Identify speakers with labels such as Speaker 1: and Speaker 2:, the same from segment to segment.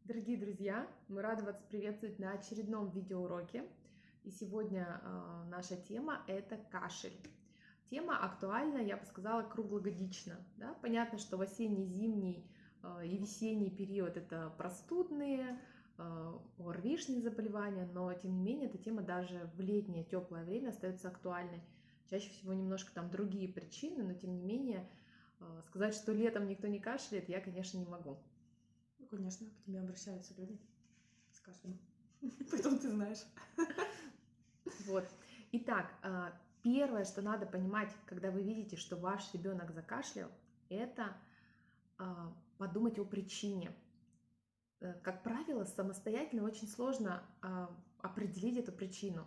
Speaker 1: Дорогие друзья, мы рады вас приветствовать на очередном видеоуроке. И сегодня наша тема – это кашель. Тема актуальна, я бы сказала, круглогодично. Да? Понятно, что в осенний, зимний и весенний период это простудные, ОРВИшные заболевания, но тем не менее эта тема даже в летнее теплое время остается актуальной. Чаще всего немножко там другие причины, но тем не менее сказать, что летом никто не кашляет, я, конечно, не могу.
Speaker 2: Ну, конечно, к тебе обращаются люди с кашлем. Поэтому ты знаешь.
Speaker 1: Вот. Итак, первое, что надо понимать, когда вы видите, что ваш ребенок закашлял, это подумать о причине. Как правило, самостоятельно очень сложно определить эту причину.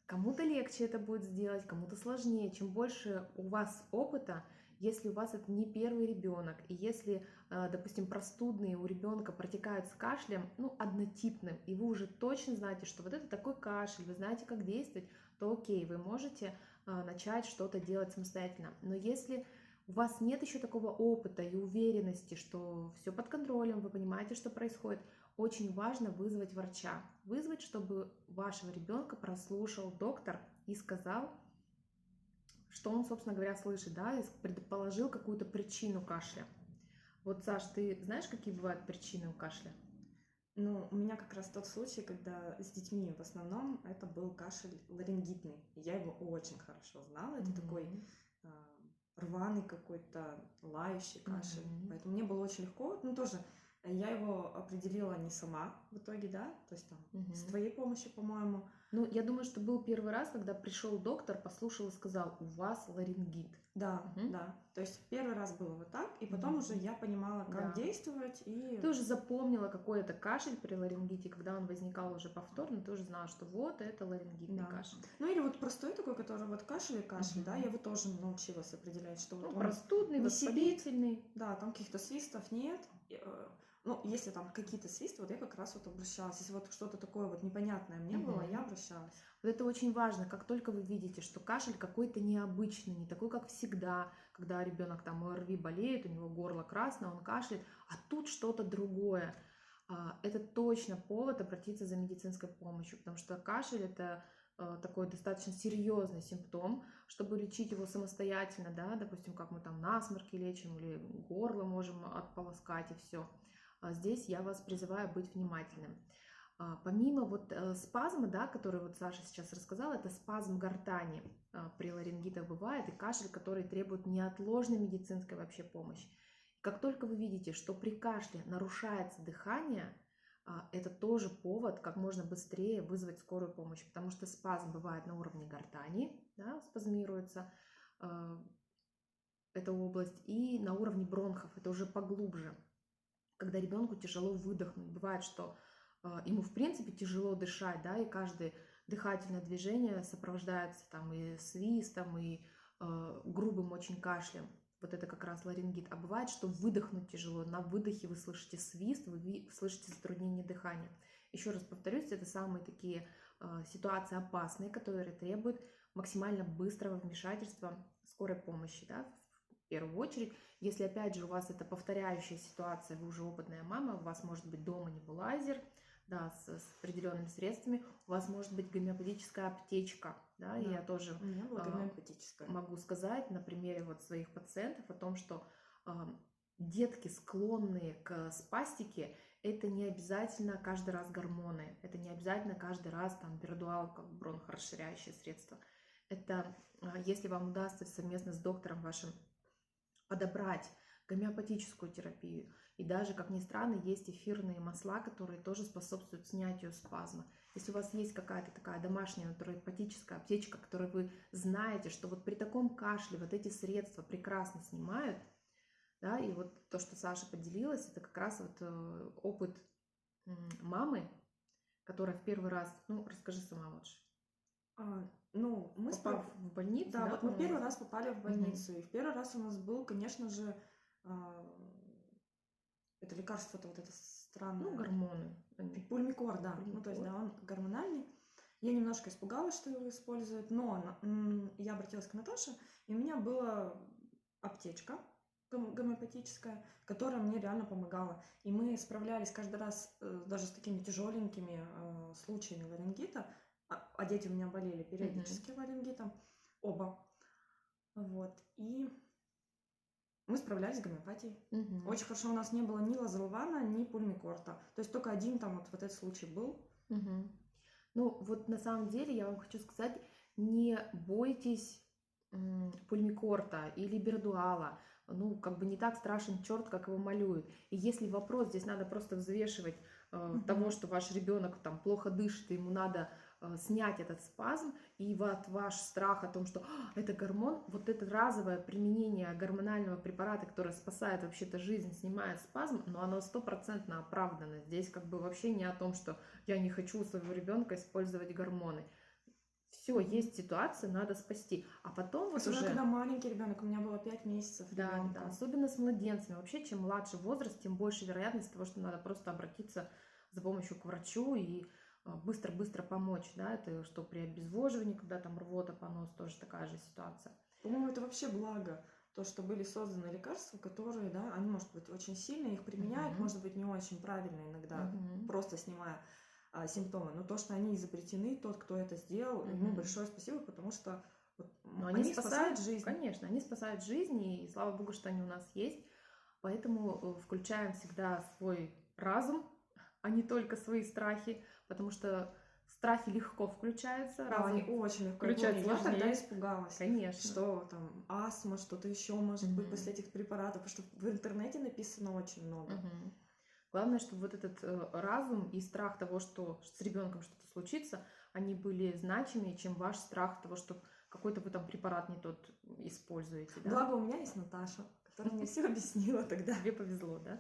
Speaker 1: Кому-то легче это будет сделать, кому-то сложнее. Чем больше у вас опыта, если у вас это не первый ребенок, и если, допустим, простудные у ребенка протекают с кашлем, однотипным, и вы уже точно знаете, что вот это такой кашель, вы знаете, как действовать, то окей, вы можете начать что-то делать самостоятельно. Но если у вас нет еще такого опыта и уверенности, что все под контролем, вы понимаете, что происходит, очень важно вызвать врача. Вызвать, чтобы вашего ребенка прослушал доктор и сказал, что он, собственно говоря, слышит, да, и предположил какую-то причину кашля. Вот, Саш, ты знаешь, какие бывают причины у кашля?
Speaker 2: Ну, у меня как раз тот случай, когда с детьми в основном это был кашель ларингитный. И я его очень хорошо знала. Это такой рваный какой-то, лающий кашель. Поэтому мне было очень легко. Ну, тоже я его определила не сама в итоге, да, то есть там с твоей помощью, по-моему.
Speaker 1: Ну, я думаю, что был первый раз, когда пришел доктор, послушал и сказал, у вас ларингит.
Speaker 2: Да, да. То есть первый раз было вот так, и потом уже я понимала, как действовать. И
Speaker 1: ты уже запомнила, какой это кашель при ларингите, когда он возникал уже повторно, ты уже знала, что вот это ларингитный кашель.
Speaker 2: Ну или вот простой такой, который вот кашель и кашель, да, я его тоже научилась определять, что вот он
Speaker 1: простудный, воспалительный.
Speaker 2: Да, там каких-то свистов нет. Ну, если там какие-то свисты, вот я как раз вот обращалась. Если вот что-то такое вот непонятное мне было, я обращалась.
Speaker 1: Вот это очень важно, как только вы видите, что кашель какой-то необычный, не такой, как всегда, когда ребенок там ОРВИ болеет, у него горло красное, он кашляет, а тут что-то другое. Это точно повод обратиться за медицинской помощью, потому что кашель это такой достаточно серьезный симптом, чтобы лечить его самостоятельно, да, допустим, как мы там насморки лечим или горло можем отполоскать и все. Здесь я вас призываю быть внимательным. Помимо вот спазма, да, который вот Саша сейчас рассказала, это спазм гортани при ларингитах бывает, и кашель, который требует неотложной медицинской вообще помощи. Как только вы видите, что при кашле нарушается дыхание, это тоже повод как можно быстрее вызвать скорую помощь, потому что спазм бывает на уровне гортани, да, спазмируется эта область, и на уровне бронхов, это уже поглубже, когда ребенку тяжело выдохнуть. Бывает, что ему в принципе тяжело дышать, да, и каждое дыхательное движение сопровождается там и свистом, и грубым очень кашлем. Вот это как раз ларингит. А бывает, что выдохнуть тяжело. На выдохе вы слышите свист, вы слышите затруднение дыхания. Еще раз повторюсь, это самые такие ситуации опасные, которые требуют максимально быстрого вмешательства скорой помощи, да, в первую очередь. Если, опять же, у вас это повторяющая ситуация, вы уже опытная мама, у вас может быть дома небулайзер, да, с определенными средствами, у вас может быть гомеопатическая аптечка, да, и я тоже могу сказать на примере вот своих пациентов о том, что детки, склонные к спастике, это не обязательно каждый раз гормоны, это не обязательно каждый раз там пердуал, как бронхорасширяющее средство. Это если вам удастся совместно с доктором вашим подобрать гомеопатическую терапию. И даже, как ни странно, есть эфирные масла, которые тоже способствуют снятию спазма. Если у вас есть какая-то такая домашняя натуропатическая аптечка, которой вы знаете, что вот при таком кашле вот эти средства прекрасно снимают, да, и вот то, что Саша поделилась, это как раз вот опыт мамы, которая в первый раз, расскажи сама лучше.
Speaker 2: Ну, мы
Speaker 1: попав в больницу,
Speaker 2: да, вот мы первый раз попали в больницу, и в первый раз у нас был, конечно же, это лекарство-то вот это странное.
Speaker 1: Гормоны.
Speaker 2: Пульмикор, да. Ну, то есть, да, он гормональный. Я немножко испугалась, что его используют, но я обратилась к Наташе, и у меня была аптечка, гомеопатическая, которая мне реально помогала. И мы справлялись каждый раз даже с такими тяжеленькими случаями ларингита. А дети у меня болели периодически ларингитом, оба. Вот. И мы справлялись с гомеопатией.
Speaker 1: Мгм.
Speaker 2: Очень хорошо, у нас не было ни лазолвана, ни пульмикорта. То есть только один там вот этот случай был.
Speaker 1: Мгм. Ну, вот на самом деле я вам хочу сказать, не бойтесь пульмикорта или бердуала. Ну, как бы не так страшен черт, как его малюют. И если вопрос, здесь надо просто взвешивать того, что ваш ребенок там плохо дышит, и ему надо снять этот спазм, и вот ваш страх о том, что это гормон, вот это разовое применение гормонального препарата, которое спасает вообще-то жизнь, снимает спазм, но оно 100% оправдано. Здесь как бы вообще не о том, что я не хочу у своего ребенка использовать гормоны. Все, есть ситуация, надо спасти. А потом вот
Speaker 2: Особенно
Speaker 1: уже...
Speaker 2: когда маленький ребенок, у меня было 5 месяцев
Speaker 1: Да,
Speaker 2: ребенка.
Speaker 1: особенно с младенцами. Вообще, чем младше возраст, тем больше вероятность того, что надо просто обратиться за помощью к врачу и быстро-быстро помочь, да, это что при обезвоживании, когда там рвота, понос, тоже такая же ситуация.
Speaker 2: По-моему, это вообще благо, то, что были созданы лекарства, которые, да, они, может быть, очень сильно их применяют, может быть, не очень правильно иногда, просто снимая симптомы, но то, что они изобретены, тот, кто это сделал, ему большое спасибо, потому что вот,
Speaker 1: Но
Speaker 2: они спасают жизнь.
Speaker 1: Конечно, они спасают жизни, и слава богу, что они у нас есть. Поэтому включаем всегда свой разум, а не только свои страхи, потому что страхи легко включаются,
Speaker 2: Да,
Speaker 1: разум
Speaker 2: они очень легко.
Speaker 1: включать
Speaker 2: Я тогда
Speaker 1: сложнее.
Speaker 2: испугалась,
Speaker 1: Конечно.
Speaker 2: что там астма, что-то еще может быть после этих препаратов, потому что в интернете написано очень много.
Speaker 1: Главное, чтобы вот этот разум и страх того, что с ребенком что-то случится, они были значимее, чем ваш страх того, что какой-то вы там препарат не тот используете. Да?
Speaker 2: Благо у меня есть Наташа, которая мне все объяснила тогда.
Speaker 1: Тебе повезло, да?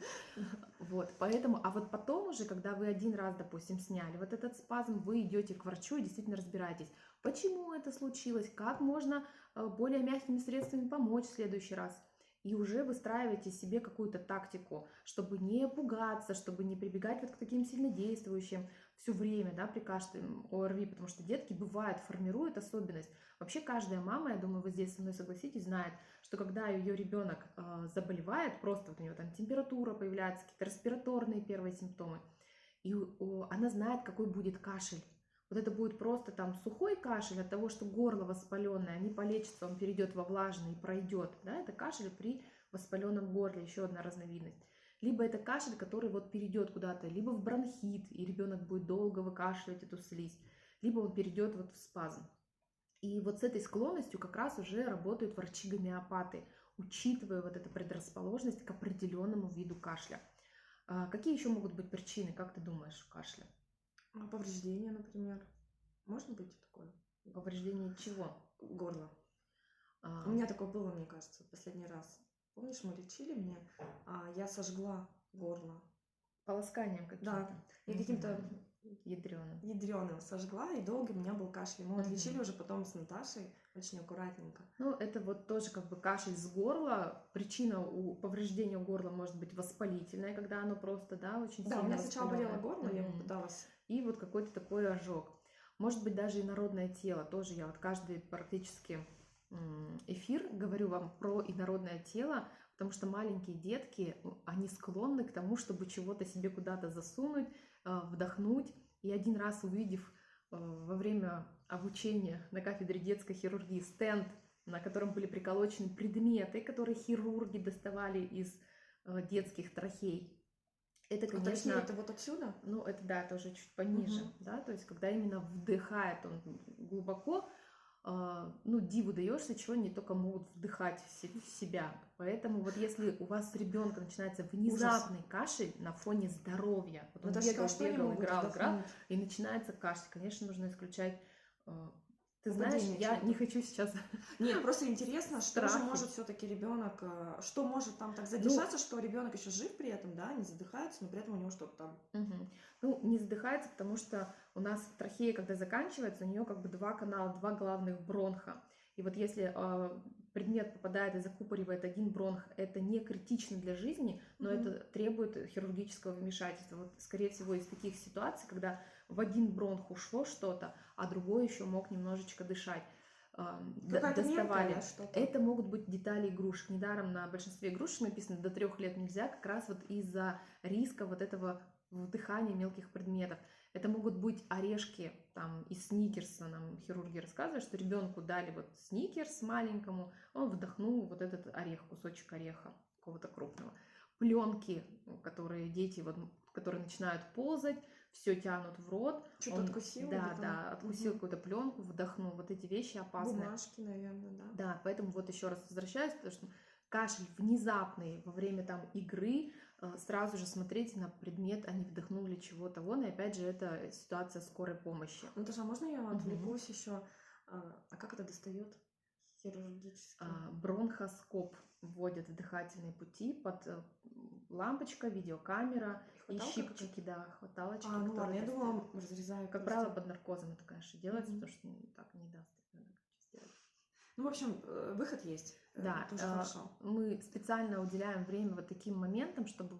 Speaker 1: Вот, поэтому, а вот потом уже, когда вы один раз, допустим, сняли вот этот спазм, вы идете к врачу и действительно разбираетесь, почему это случилось, как можно более мягкими средствами помочь в следующий раз. И уже выстраиваете себе какую-то тактику, чтобы не пугаться, чтобы не прибегать вот к таким сильнодействующим все время, да, при каждом ОРВИ, потому что детки бывают, формируют особенность. Вообще каждая мама, я думаю, вы здесь со мной согласитесь, знает, что когда ее ребенок заболевает, просто вот у него там температура появляется, какие-то респираторные первые симптомы, и она знает, какой будет кашель. Вот это будет просто там сухой кашель от того, что горло воспаленное, не полечится, он перейдет во влажный и пройдет. Да? Это кашель при воспаленном горле, еще одна разновидность. Либо это кашель, который вот перейдет куда-то, либо в бронхит, и ребенок будет долго выкашливать эту слизь, либо он перейдет вот в спазм. И вот с этой склонностью как раз уже работают врачи-гомеопаты, учитывая вот эту предрасположенность к определенному виду кашля. Какие еще могут быть причины, как ты думаешь, кашля?
Speaker 2: Повреждения, например. Может быть такое?
Speaker 1: Повреждение чего?
Speaker 2: Горла. У меня такое было, мне кажется, последний раз. Помнишь, мы лечили меня, я сожгла горло.
Speaker 1: Полосканием каким-то?
Speaker 2: Да, я каким-то ядреным сожгла, и долго у меня был кашель. Мы вот лечили уже потом с Наташей, очень аккуратненько.
Speaker 1: Ну, это вот тоже как бы кашель с горла. Причина у повреждения горла может быть воспалительная, когда оно просто, да, очень сильно.
Speaker 2: Да, у меня сначала болело
Speaker 1: воспалённое.
Speaker 2: горло, я попыталась.
Speaker 1: И вот какой-то такой ожог. Может быть, даже инородное тело. Тоже я вот каждый практически эфир говорю вам про инородное тело, потому что маленькие детки, они склонны к тому, чтобы чего-то себе куда-то засунуть, вдохнуть. И один раз увидев во время обучения на кафедре детской хирургии стенд, на котором были приколочены предметы, которые хирурги доставали из детских трахей. Это, конечно,
Speaker 2: это вот отсюда?
Speaker 1: Ну, это да, это уже чуть пониже, да, то есть когда именно вдыхает он глубоко, ну, диву даешься, чего они только могут вдыхать в себя. Поэтому вот если у вас с ребенком начинается внезапный кашель на фоне здоровья, вот он бегал, играл, и начинается кашель, конечно, нужно исключать. Ты знаешь, я не хочу сейчас...
Speaker 2: Нет, просто интересно, что же может все-таки ребенок, что может там так задержаться, что ребенок еще жив при этом, да, не задыхается, но при этом у него что-то там.
Speaker 1: Ну, не задыхается, потому что у нас трахея, когда заканчивается, у нее как бы два канала, два главных бронха. И вот если предмет попадает и закупоривает один бронх, это не критично для жизни, но это требует хирургического вмешательства. Вот, скорее всего, из таких ситуаций, когда в один бронх ушло что-то, а другой еще мог немножечко дышать.
Speaker 2: Какая-то мелкая,
Speaker 1: доставали.
Speaker 2: да, что-то?
Speaker 1: Это могут быть детали игрушек. Недаром на большинстве игрушек написано до 3 лет нельзя, как раз вот из-за риска вот этого вдыхания мелких предметов. Это могут быть орешки там из сникерса. Нам хирурги рассказывают, что ребенку дали вот сникерс маленькому, он вдохнул вот этот орех, кусочек ореха какого-то крупного. Пленки, которые дети, вот, которые начинают ползать, все тянут в рот.
Speaker 2: Что-то откусил,
Speaker 1: Да,
Speaker 2: потом-
Speaker 1: да, откусил
Speaker 2: Мгм.
Speaker 1: какую-то пленку, вдохнул. Вот эти вещи опасные.
Speaker 2: Бумажки, наверное, да.
Speaker 1: Да, поэтому вот еще раз возвращаюсь, потому что кашель внезапный во время там игры, сразу же смотрите на предмет, а не вдохнул ли чего-то вон, и опять же это ситуация скорой помощи.
Speaker 2: Наташа, а можно я
Speaker 1: Мгм.
Speaker 2: отвлекусь еще? А как это достает хирургически?
Speaker 1: Бронхоскоп вводят в дыхательные пути под лампочка, видеокамера и
Speaker 2: Хваталка
Speaker 1: щипчики, да, хваталочки.
Speaker 2: ну ладно,
Speaker 1: которые
Speaker 2: я
Speaker 1: достают.
Speaker 2: думала, разрезаю.
Speaker 1: Как
Speaker 2: просто.
Speaker 1: правило, под наркозом это, конечно, делается,
Speaker 2: Мгм.
Speaker 1: потому что так не даст ребенок сделать.
Speaker 2: Ну, в общем, выход есть.
Speaker 1: Да,
Speaker 2: Тоже хорошо.
Speaker 1: мы специально уделяем время вот таким моментам, чтобы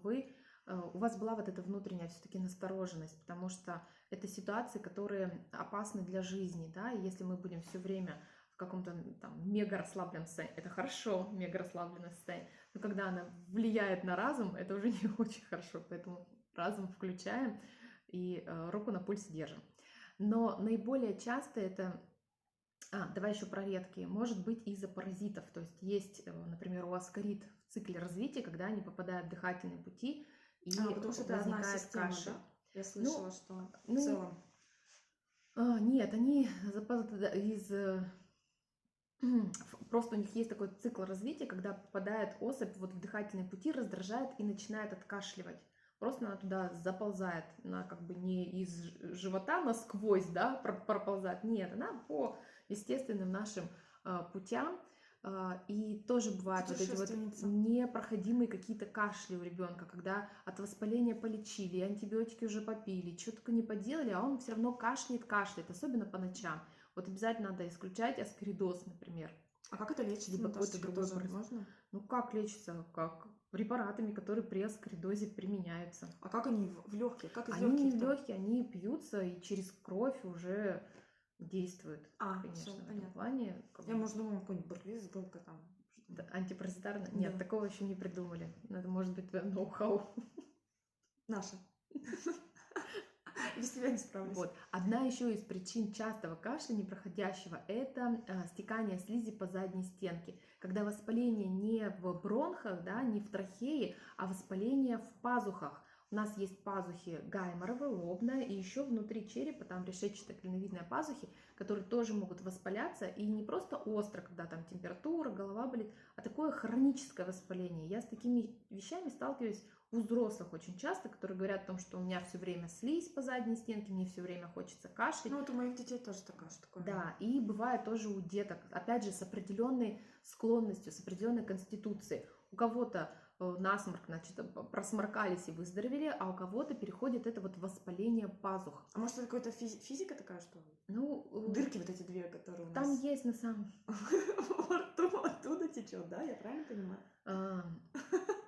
Speaker 1: у вас была вот эта внутренняя все-таки настороженность, потому что это ситуации, которые опасны для жизни, да, и если мы будем все время в каком-то там мега расслабленном состоянии, это хорошо, мега расслабленное состояние, но когда она влияет на разум, это уже не очень хорошо, поэтому разум включаем и руку на пульсе держим. Но наиболее часто это давай еще про редкие. Может быть из-за паразитов. То есть, например, у аскарид в цикле развития, когда они попадают в дыхательные пути и
Speaker 2: Потому что это одна
Speaker 1: возникает
Speaker 2: система,
Speaker 1: кашель.
Speaker 2: да? Я слышала, что в
Speaker 1: ну,
Speaker 2: целом.
Speaker 1: Нет, они просто у них есть такой цикл развития, когда попадает особь вот в дыхательные пути, раздражает и начинает откашливать. Просто она туда заползает, она как бы не из живота насквозь, да, проползает. Нет, она по естественным нашим путям. И тоже бывают вот эти вот
Speaker 2: Путешественница.
Speaker 1: непроходимые какие-то кашли у ребенка, когда от воспаления полечили, антибиотики уже попили, что только не поделали, а он все равно кашляет, особенно по ночам. Вот обязательно надо исключать аскаридоз, например.
Speaker 2: А как это лечится?
Speaker 1: Либо какой-то
Speaker 2: Наташечка,
Speaker 1: другой
Speaker 2: тоже
Speaker 1: паразит.
Speaker 2: можно?
Speaker 1: Ну как лечится? Как? Препаратами, которые при аскаридозе применяются.
Speaker 2: А как они в легкие? Как из
Speaker 1: Они не в
Speaker 2: легких?
Speaker 1: легкие, они пьются и через кровь уже действуют.
Speaker 2: Все,
Speaker 1: Конечно, в этом
Speaker 2: понятно.
Speaker 1: плане.
Speaker 2: Я, может, думала, какой-нибудь Барлиз был там.
Speaker 1: Да, антипаразитарно? Нет,
Speaker 2: Да.
Speaker 1: такого еще не придумали. Это может быть твое ноу-хау.
Speaker 2: Наша. Без тебя не справлюсь.
Speaker 1: Вот. Одна еще из причин частого кашля непроходящего – это стекание слизи по задней стенке. Когда воспаление не в бронхах, да, не в трахее, а воспаление в пазухах. У нас есть пазухи гайморовая, лобная и еще внутри черепа, там решетчато-клиновидные пазухи, которые тоже могут воспаляться. И не просто остро, когда там температура, голова болит, а такое хроническое воспаление. Я с такими вещами сталкиваюсь у взрослых очень часто, которые говорят о том, что у меня все время слизь по задней стенке, мне все время хочется кашлять.
Speaker 2: Ну, вот у моих детей тоже такое, что такое.
Speaker 1: Да, и бывает тоже у деток, опять же, с определенной склонностью, с определенной конституцией. У кого-то насморк, значит, просморкались и выздоровели, а у кого-то переходит это вот воспаление пазух.
Speaker 2: А может, это какая-то физика такая, что ли?
Speaker 1: Ну,
Speaker 2: Дырки вот эти две, которые у
Speaker 1: там
Speaker 2: нас
Speaker 1: есть на самом
Speaker 2: во рту оттуда течет, да? Я правильно понимаю?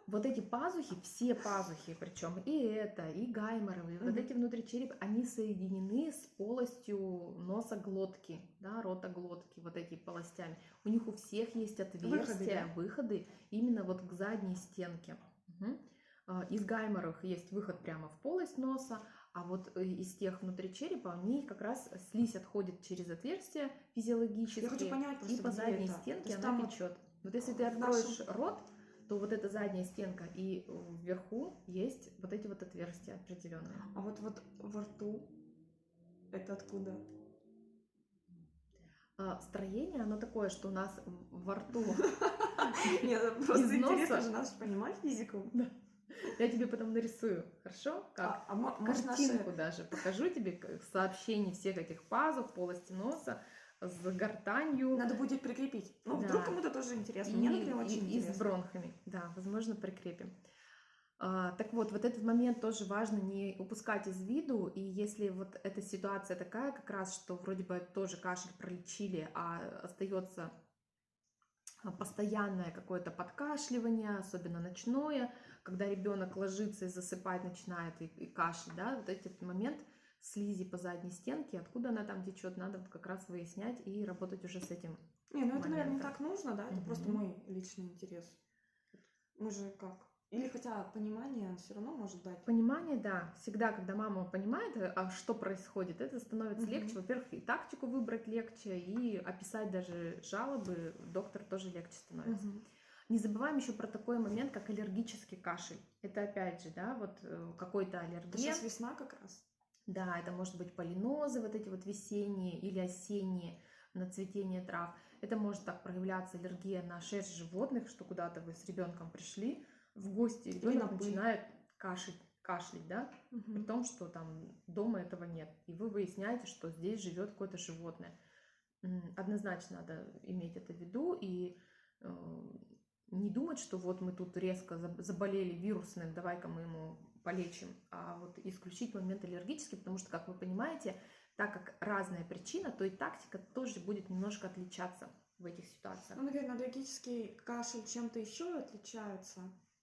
Speaker 1: вот эти пазухи, все пазухи, причем и это, и гайморовые, вот эти внутри черепа, они соединены с полостью носа-глотки, да, рота-глотки, вот эти полостями. У них у всех есть отверстия, выходы именно вот к задней стенке. Из гайморовых есть выход прямо в полость носа, а вот из тех внутри черепа у них как раз слизь отходит через отверстия физиологические.
Speaker 2: Я хочу понять просто,
Speaker 1: и по
Speaker 2: где
Speaker 1: задней
Speaker 2: это?
Speaker 1: стенке
Speaker 2: То есть
Speaker 1: она
Speaker 2: там
Speaker 1: течет. Вот если ты
Speaker 2: в
Speaker 1: откроешь
Speaker 2: нашем-
Speaker 1: рот, то вот эта задняя стенка и вверху есть вот эти вот отверстия определенные.
Speaker 2: А вот во рту это откуда?
Speaker 1: Строение, оно такое, что у нас во рту
Speaker 2: Нет, просто
Speaker 1: из
Speaker 2: интересно
Speaker 1: носа.
Speaker 2: же, надо же понимать физику.
Speaker 1: Я тебе потом нарисую, хорошо? Как?
Speaker 2: Может,
Speaker 1: Картинку даже покажу тебе сообщений всех этих пазух, полости носа с гортанью.
Speaker 2: Надо будет прикрепить. Ну,
Speaker 1: Да.
Speaker 2: вдруг кому-то тоже интересно. Мне, например, очень
Speaker 1: и с
Speaker 2: интересно.
Speaker 1: бронхами. Да, возможно, прикрепим. Так вот этот момент тоже важно не упускать из виду, и если вот эта ситуация такая как раз, что вроде бы тоже кашель пролечили, а остается постоянное какое-то подкашливание, особенно ночное, когда ребенок ложится и засыпать начинает и кашель, да, вот этот момент слизи по задней стенке, откуда она там течет, надо вот как раз выяснять и работать уже с этим
Speaker 2: Не, ну это, наверное, не
Speaker 1: моментом.
Speaker 2: так нужно, да, это просто
Speaker 1: Мгм.
Speaker 2: мой личный интерес. Мы же как? Или хотя понимание все равно может дать.
Speaker 1: Понимание, да, всегда, когда мама понимает, что происходит, это становится легче.
Speaker 2: Мгм.
Speaker 1: Во-первых, и тактику выбрать легче, и описать даже жалобы доктор тоже легче становится.
Speaker 2: Мгм.
Speaker 1: Не забываем еще про такой момент, как аллергический кашель. Это опять же, да, вот какой-то
Speaker 2: Это
Speaker 1: аллерген.
Speaker 2: сейчас весна как раз.
Speaker 1: Да, это может быть полинозы, вот эти вот весенние или осенние на цветение трав. Это может так проявляться аллергия на шерсть животных, что куда-то вы с ребенком пришли в гости,
Speaker 2: Или на
Speaker 1: ребенок
Speaker 2: пыль.
Speaker 1: начинает кашлять, да, при
Speaker 2: Мгм.
Speaker 1: том, что там дома этого нет. И вы выясняете, что здесь живет какое-то животное. Однозначно надо иметь это в виду и э, не думать, что вот мы тут резко заболели вирусным, давай-ка мы ему полечим, а вот исключить момент аллергический, потому что, как вы понимаете, так как разная причина, то и тактика тоже будет немножко отличаться в этих ситуациях.
Speaker 2: Ну, наверное, аллергический кашель чем-то еще отличается.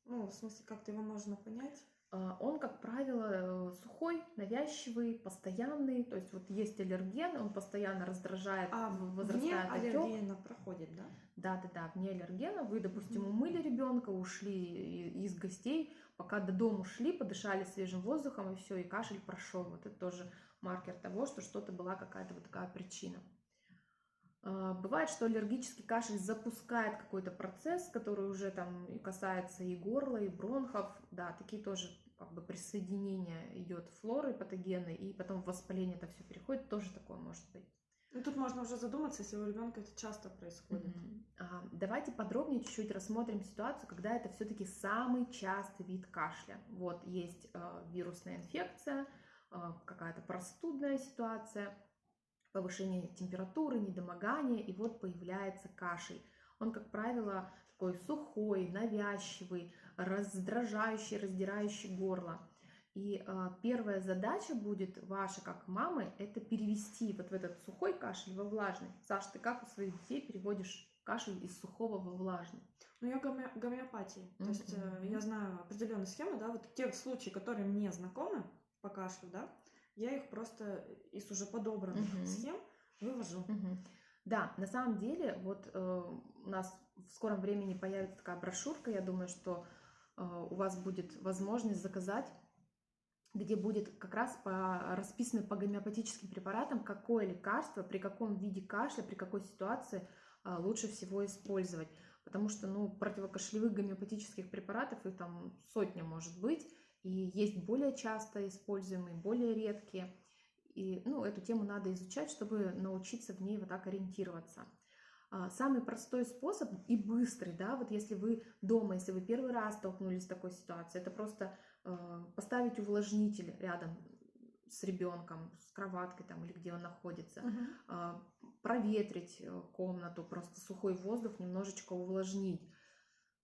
Speaker 2: Ну, в смысле, как-то его можно понять.
Speaker 1: Он, как правило, сухой, навязчивый, постоянный, то есть вот есть аллерген, он постоянно раздражает,
Speaker 2: А вне
Speaker 1: возрастает отек.
Speaker 2: аллергена проходит, да?
Speaker 1: Да, вне аллергена. Вы, допустим,
Speaker 2: Мгм.
Speaker 1: умыли ребенка, ушли из гостей, пока до дома шли, подышали свежим воздухом, и все, и кашель прошел. Вот это тоже маркер того, что что-то была какая-то вот такая причина. Бывает, что аллергический кашель запускает какой-то процесс, который уже там и касается и горла, и бронхов. Да, такие тоже как бы присоединение идет флоры патогенной, и потом в воспаление это все переходит, тоже такое может быть.
Speaker 2: Ну, тут можно уже задуматься, если у ребенка это часто происходит.
Speaker 1: Давайте подробнее чуть-чуть рассмотрим ситуацию, когда это все-таки самый частый вид кашля. Вот есть вирусная инфекция, какая-то простудная ситуация, повышение температуры, недомогание, и вот появляется кашель. Он, как правило, такой сухой, навязчивый, раздражающий, раздирающий горло. И первая задача будет ваша, как мамы, это перевести вот в этот сухой кашель во влажный. Саш, ты как у своих детей переводишь кашель из сухого во влажный?
Speaker 2: Ну, я гомеопатии. То есть я знаю определенные схемы, да, вот те случаи, которые мне знакомы по кашлю, да, я их просто из уже подобранных схем вывожу.
Speaker 1: Да, на самом деле, вот у нас в скором времени появится такая брошюрка, я думаю, что у вас будет возможность заказать, где будет как раз расписано по гомеопатическим препаратам, какое лекарство, при каком виде кашля, при какой ситуации лучше всего использовать. Потому что, ну, противокашлевых гомеопатических препаратов, их там сотня может быть, и есть более часто используемые, более редкие. И, ну, эту тему надо изучать, чтобы научиться в ней вот так ориентироваться. Самый простой способ и быстрый, да, вот если вы дома, если вы первый раз столкнулись с такой ситуацией, это просто поставить увлажнитель рядом с ребенком, с кроваткой там или где он находится, проветрить комнату, просто сухой воздух немножечко увлажнить.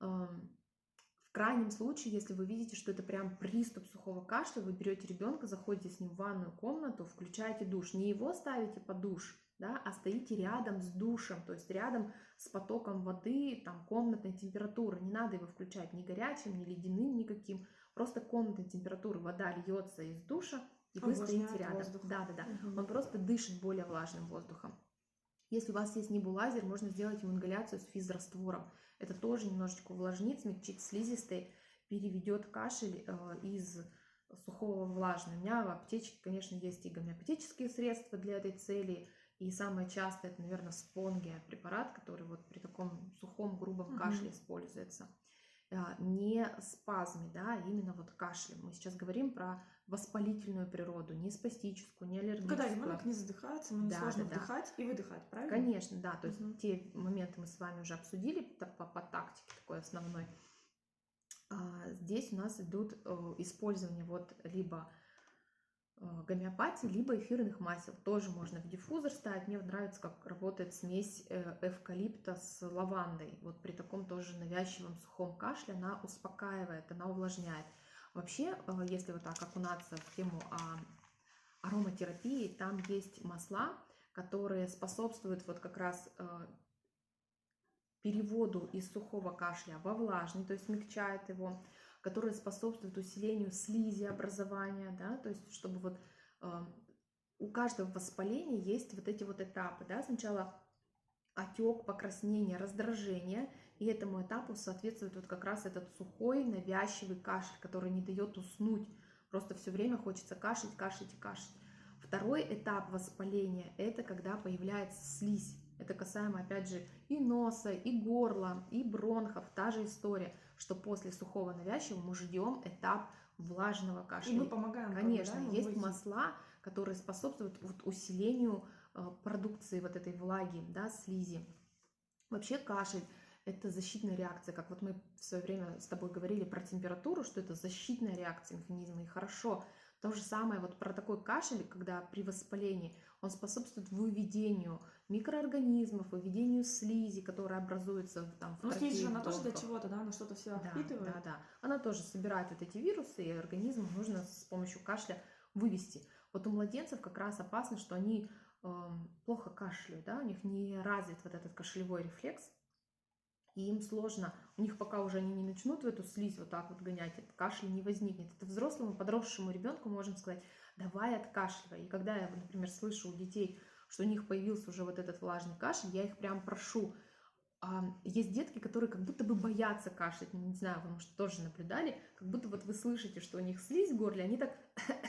Speaker 1: В крайнем случае, если вы видите, что это прям приступ сухого кашля, вы берете ребенка, заходите с ним в ванную комнату, включаете душ. Не его ставите под душ, да, а стоите рядом с душем, то есть рядом с потоком воды, там, комнатной температуры. Не надо его включать ни горячим, ни ледяным никаким. Просто комнатной температуры вода льется из душа, и вы стоите рядом.
Speaker 2: Воздух.
Speaker 1: Да. Он просто дышит более влажным воздухом. Если у вас есть небулайзер, можно сделать ему ингаляцию с физраствором. Это тоже немножечко увлажнит, смягчит слизистые, переведет кашель из сухого в влажный. У меня в аптечке, конечно, есть и гомеопатические средства для этой цели. И самое частое, это, наверное, спонгия, препарат, который вот при таком сухом, грубом кашле используется. Не спазме, да, именно вот кашлем. Мы сейчас говорим про воспалительную природу, не спастическую, не аллергическую.
Speaker 2: Когда ребенок не задыхается, ему несложно вдыхать и выдыхать, правильно?
Speaker 1: Конечно, да. То есть те моменты мы с вами уже обсудили по тактике такой основной. Здесь у нас идут использование вот либо гомеопатии, либо эфирных масел. Тоже можно в диффузор ставить. Мне нравится, как работает смесь эвкалипта с лавандой. Вот при таком тоже навязчивом сухом кашле она успокаивает, она увлажняет. Вообще, если вот так окунаться в тему ароматерапии, там есть масла, которые способствуют вот как раз переводу из сухого кашля во влажный, то есть смягчает его, которые способствуют усилению слизи образования, да, то есть чтобы вот у каждого воспаления есть вот эти вот этапы, да, сначала отек, покраснение, раздражение, и этому этапу соответствует вот как раз этот сухой, навязчивый кашель, который не дает уснуть, просто все время хочется кашлять, кашлять и кашлять. Второй этап воспаления – это когда появляется слизь. Это касаемо, опять же, и носа, и горла, и бронхов. Та же история, что после сухого навязчивого мы ждем этап влажного кашля.
Speaker 2: И мы помогаем.
Speaker 1: Конечно,
Speaker 2: ему
Speaker 1: есть
Speaker 2: выйти.
Speaker 1: масла, которые способствуют вот усилению продукции вот этой влаги, да, слизи. Вообще кашель – это защитная реакция, как вот мы в свое время с тобой говорили про температуру, что это защитная реакция механизма, и хорошо. То же самое вот про такой кашель, когда при воспалении он способствует выведению микроорганизмов, выведению слизи, которая образуется там в
Speaker 2: Ну, слизь же,
Speaker 1: трахее, в
Speaker 2: она тоже для
Speaker 1: бронхах.
Speaker 2: чего-то, да, она что-то все
Speaker 1: Да,
Speaker 2: впитывает.
Speaker 1: да, да. Она тоже собирает вот эти вирусы, и организму нужно с помощью кашля вывести. Вот у младенцев как раз опасно, что они плохо кашляют, да, у них не развит вот этот кашлевой рефлекс, и им сложно, у них пока уже они не начнут в эту слизь вот так вот гонять, этот кашель не возникнет. Это взрослому, подросшему ребенку можем сказать, давай откашливай. И когда я, например, слышу у детей, что у них появился уже вот этот влажный кашель, я их прям прошу. Есть детки, которые как будто бы боятся кашлять, не знаю, вы, может, тоже наблюдали, как будто вот вы слышите, что у них слизь в горле, они так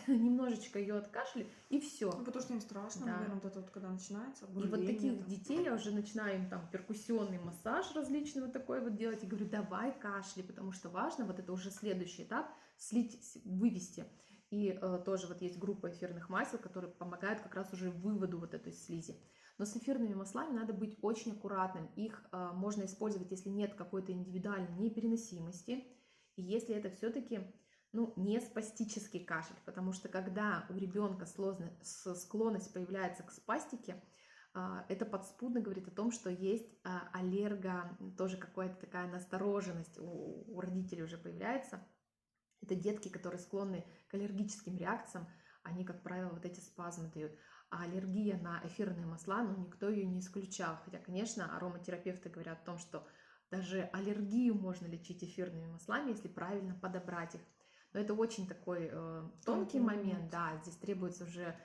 Speaker 1: немножечко ее откашляли, и все.
Speaker 2: Ну, потому что им страшно,
Speaker 1: Да.
Speaker 2: наверное, вот это вот, когда начинается.
Speaker 1: И вот таких детей я уже начинаю им там перкуссионный массаж различный вот такой вот делать, и говорю, давай кашляй, потому что важно, вот это уже следующий этап, слить, вывести. И тоже вот есть группа эфирных масел, которые помогают как раз уже выводу вот этой слизи. Но с эфирными маслами надо быть очень аккуратным. Их можно использовать, если нет какой-то индивидуальной непереносимости, и если это все-таки не спастический кашель, потому что когда у ребенка склонность появляется к спастике, это подспудно говорит о том, что есть тоже какая-то такая настороженность у родителей уже появляется. Это детки, которые склонны к аллергическим реакциям, они, как правило, вот эти спазмы дают. А аллергия на эфирные масла, никто ее не исключал. Хотя, конечно, ароматерапевты говорят о том, что даже аллергию можно лечить эфирными маслами, если правильно подобрать их. Но это очень такой тонкий момент, да, здесь требуется уже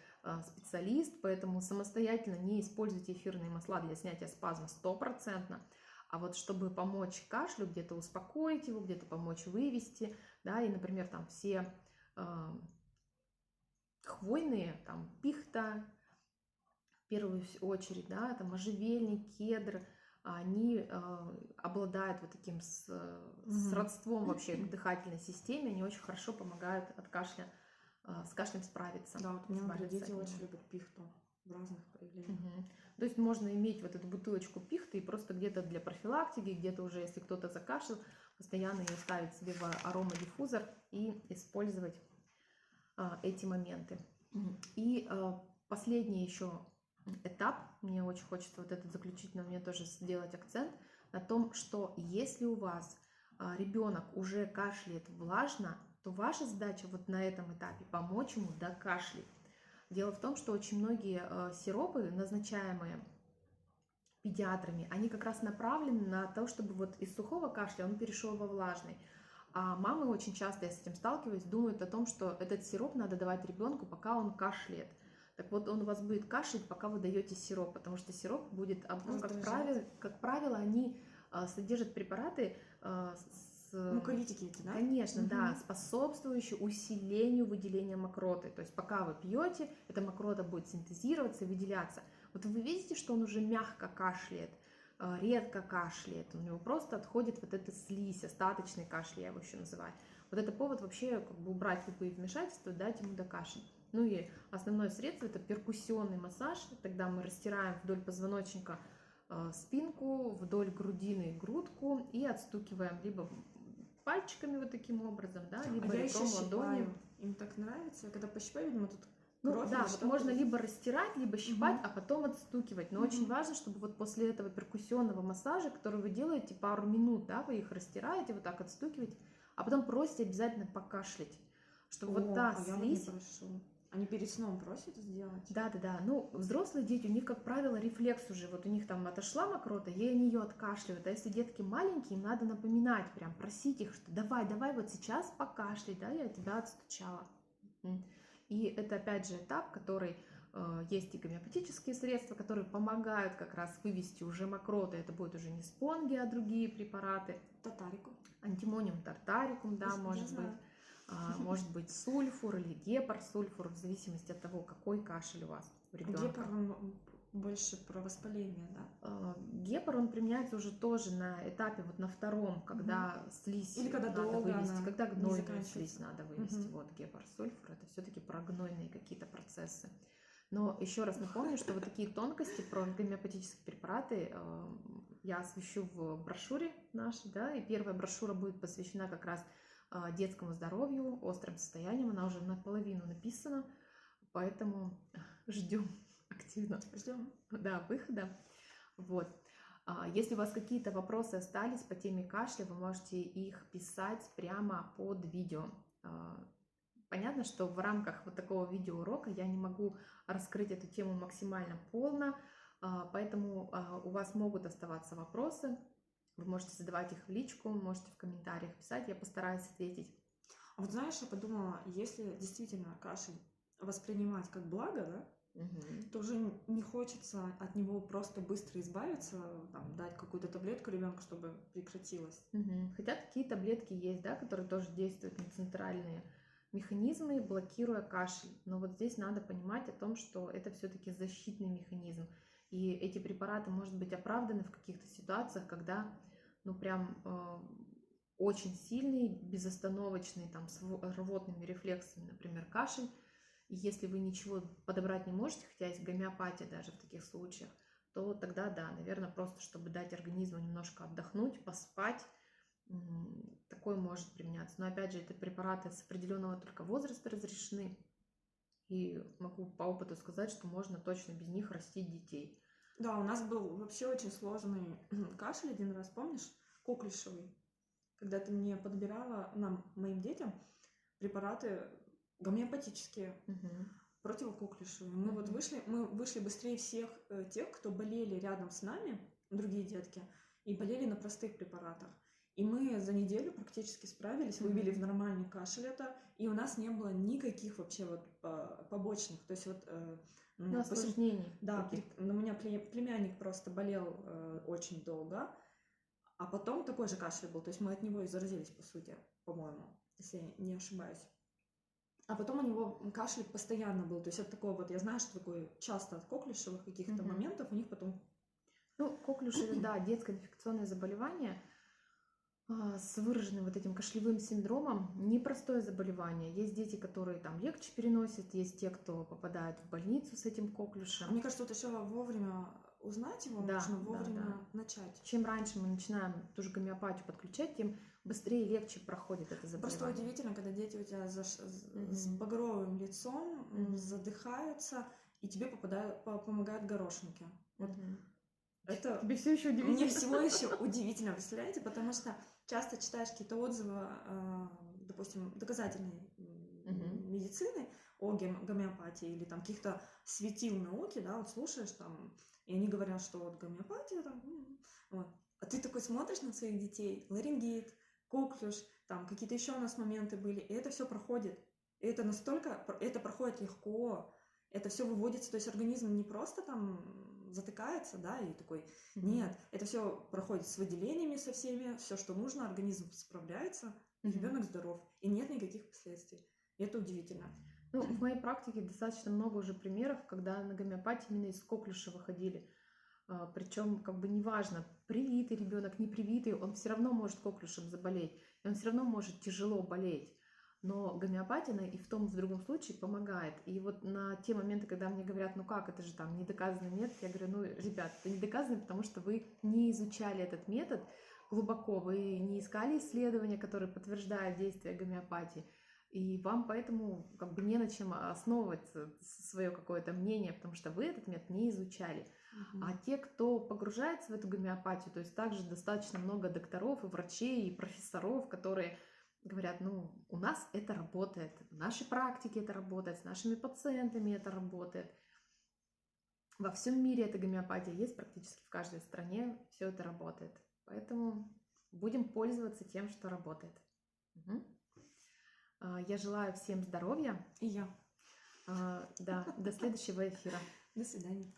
Speaker 1: специалист, поэтому самостоятельно не используйте эфирные масла для снятия спазма 100%. А вот чтобы помочь кашлю, где-то успокоить его, где-то помочь вывести, да, и, например, там все хвойные, там пихта, в первую очередь, да, там можжевельник, кедр, они обладают вот таким сродством вообще к дыхательной системе, они очень хорошо помогают от кашля, с кашлем справиться.
Speaker 2: Да, вот у меня, например, дети очень любят пихту в разных проявлениях.
Speaker 1: То есть можно иметь вот эту бутылочку пихты и просто где-то для профилактики, где-то уже, если кто-то закашлял, постоянно ее ставить себе в аромадиффузор и использовать эти моменты. И последний еще этап, мне очень хочется вот этот заключительный, мне тоже сделать акцент на том, что если у вас ребенок уже кашляет влажно, то ваша задача вот на этом этапе помочь ему докашлять. Дело в том, что очень многие сиропы, назначаемые педиатрами, они как раз направлены на то, чтобы вот из сухого кашля он перешел во влажный. А мамы очень часто, я с этим сталкиваюсь, думают о том, что этот сироп надо давать ребенку, пока он кашляет. Так вот, он у вас будет кашлять, пока вы даете сироп, потому что сироп будет, как правило, они содержат препараты
Speaker 2: муколитики эти, да?
Speaker 1: Конечно, да, способствующие усилению выделения мокроты. То есть пока вы пьете, эта мокрота будет синтезироваться и выделяться. Вот вы видите, что он уже мягко кашляет, редко кашляет, у него просто отходит вот эта слизь, остаточный кашель, я его еще называю. Вот это повод вообще как бы убрать любые вмешательства, дать ему докашлять. Ну и основное средство — это перкуссионный массаж. Тогда мы растираем вдоль позвоночника спинку, вдоль грудины грудку и отстукиваем либо пальчиками вот таким образом, да, либо ребром ладонью.
Speaker 2: Им так нравится, когда пощипаю, видимо, тут
Speaker 1: да, вот можно либо растирать, либо щипать, а потом отстукивать. Но очень важно, чтобы вот после этого перкуссионного массажа, который вы делаете пару минут, да, вы их растираете, вот так отстукиваете, а потом просите обязательно покашлять, чтобы вот та слизь...
Speaker 2: Они перед сном просят сделать?
Speaker 1: Да. Взрослые дети, у них, как правило, рефлекс уже. Вот у них там отошла мокрота, и они ее откашливают. А если детки маленькие, им надо напоминать, прям просить их, что давай, вот сейчас покашляй, да, я тебя отстучала. И это, опять же, этап, который Есть и гомеопатические средства, которые помогают как раз вывести уже мокроты. Это будет уже не спонги, а другие препараты.
Speaker 2: Татарику.
Speaker 1: Антимониум тартарикум, да,
Speaker 2: Я
Speaker 1: может быть.
Speaker 2: знаю.
Speaker 1: Может быть сульфур или гепарсульфур, в зависимости от того, какой кашель у вас у ребенка.
Speaker 2: Гепар, он больше про воспаление, да?
Speaker 1: Гепар, он применяется уже тоже на этапе, вот на втором, когда слизь
Speaker 2: Или когда
Speaker 1: надо
Speaker 2: долго
Speaker 1: вывести,
Speaker 2: она
Speaker 1: когда
Speaker 2: не
Speaker 1: гнойную
Speaker 2: заканчивается.
Speaker 1: слизь надо вывести. Вот гепарсульфур, это все-таки про гнойные какие-то процессы. Но еще раз напомню, что вот такие тонкости про гомеопатические препараты я освещу в брошюре нашей, да, и первая брошюра будет посвящена как раз детскому здоровью, острым состояниям, она уже наполовину написана, поэтому ждем активно.
Speaker 2: Ждем.
Speaker 1: Да, выхода. Вот. Если у вас какие-то вопросы остались по теме кашля, вы можете их писать прямо под видео. Понятно, что в рамках вот такого видеоурока я не могу раскрыть эту тему максимально полно, поэтому у вас могут оставаться вопросы. Вы можете задавать их в личку, можете в комментариях писать, я постараюсь ответить.
Speaker 2: А вот знаешь, я подумала, если действительно кашель воспринимать как благо, да, то уже не хочется от него просто быстро избавиться, там, дать какую-то таблетку ребенку, чтобы прекратилось.
Speaker 1: Хотя такие таблетки есть, да, которые тоже действуют на центральные механизмы, блокируя кашель. Но вот здесь надо понимать о том, что это все-таки защитный механизм. И эти препараты, может быть, оправданы в каких-то ситуациях, когда, ну, прям очень сильный, безостановочный, там, с рвотными рефлексами, например, кашель. И если вы ничего подобрать не можете, хотя есть гомеопатия даже в таких случаях, то тогда, да, наверное, просто чтобы дать организму немножко отдохнуть, поспать, такое может применяться. Но опять же, это препараты с определенного только возраста разрешены. И могу по опыту сказать, что можно точно без них растить детей.
Speaker 2: Да, у нас был вообще очень сложный кашель один раз, помнишь? Коклюшевый. Когда ты мне подбирала, моим детям, препараты гомеопатические, противококлюшевые. Мы вышли быстрее всех тех, кто болели рядом с нами, другие детки, и болели на простых препаратах. И мы за неделю практически справились, выбили в нормальный кашель это, и у нас не было никаких вообще вот побочных. То есть вот...
Speaker 1: осложнений.
Speaker 2: Да, у меня племянник просто болел очень долго, а потом такой же кашель был. То есть мы от него и заразились, по сути, по-моему, если я не ошибаюсь. А потом у него кашель постоянно был. То есть это такое вот, я знаю, что такое часто от коклюшевых каких-то моментов, у них потом...
Speaker 1: Ну, коклюшевые, да, детское инфекционное заболевание с выраженным вот этим кашлевым синдромом, непростое заболевание. Есть дети, которые там легче переносят, есть те, кто попадает в больницу с этим коклюшем.
Speaker 2: Мне кажется, вот еще вовремя узнать его, нужно вовремя начать.
Speaker 1: Чем раньше мы начинаем ту же гомеопатию подключать, тем быстрее и легче проходит это заболевание.
Speaker 2: Просто удивительно, когда дети у тебя с багровым лицом задыхаются, и тебе помогают горошинки. Вот. Это
Speaker 1: тебе все еще удивительно.
Speaker 2: Мне всего еще удивительно, представляете? Потому что часто читаешь какие-то отзывы, допустим, доказательной медицины о гомеопатии или там каких-то светил науки, да, вот слушаешь там, и они говорят, что вот гомеопатия там, вот. А ты такой смотришь на своих детей, ларингит, коклюш, там какие-то еще у нас моменты были, и это все проходит. И это настолько, это проходит легко, это все выводится, то есть организм не просто там затыкается, да, и такой, нет, это все проходит с выделениями со всеми, все, что нужно, организм справляется, и ребенок здоров, и нет никаких последствий. И это удивительно.
Speaker 1: Ну, в моей практике достаточно много уже примеров, когда на гомеопатии именно из коклюша выходили. Причем, как бы неважно, привитый ребенок, не привитый, он все равно может коклюшем заболеть, и он все равно может тяжело болеть. Но гомеопатия и в том, и в другом случае помогает. И вот на те моменты, когда мне говорят, ну как, это же там недоказанный метод, я говорю, ну, ребят, это недоказанный, потому что вы не изучали этот метод глубоко, вы не искали исследования, которые подтверждают действие гомеопатии, и вам поэтому как бы не на чем основывать свое какое-то мнение, потому что вы этот метод не изучали. А те, кто погружается в эту гомеопатию, то есть также достаточно много докторов и врачей, и профессоров, которые говорят, ну, у нас это работает, в нашей практике это работает, с нашими пациентами это работает. Во всем мире эта гомеопатия есть, практически в каждой стране все это работает. Поэтому будем пользоваться тем, что работает. Я желаю всем здоровья.
Speaker 2: И я.
Speaker 1: Да, до следующего эфира.
Speaker 2: До свидания.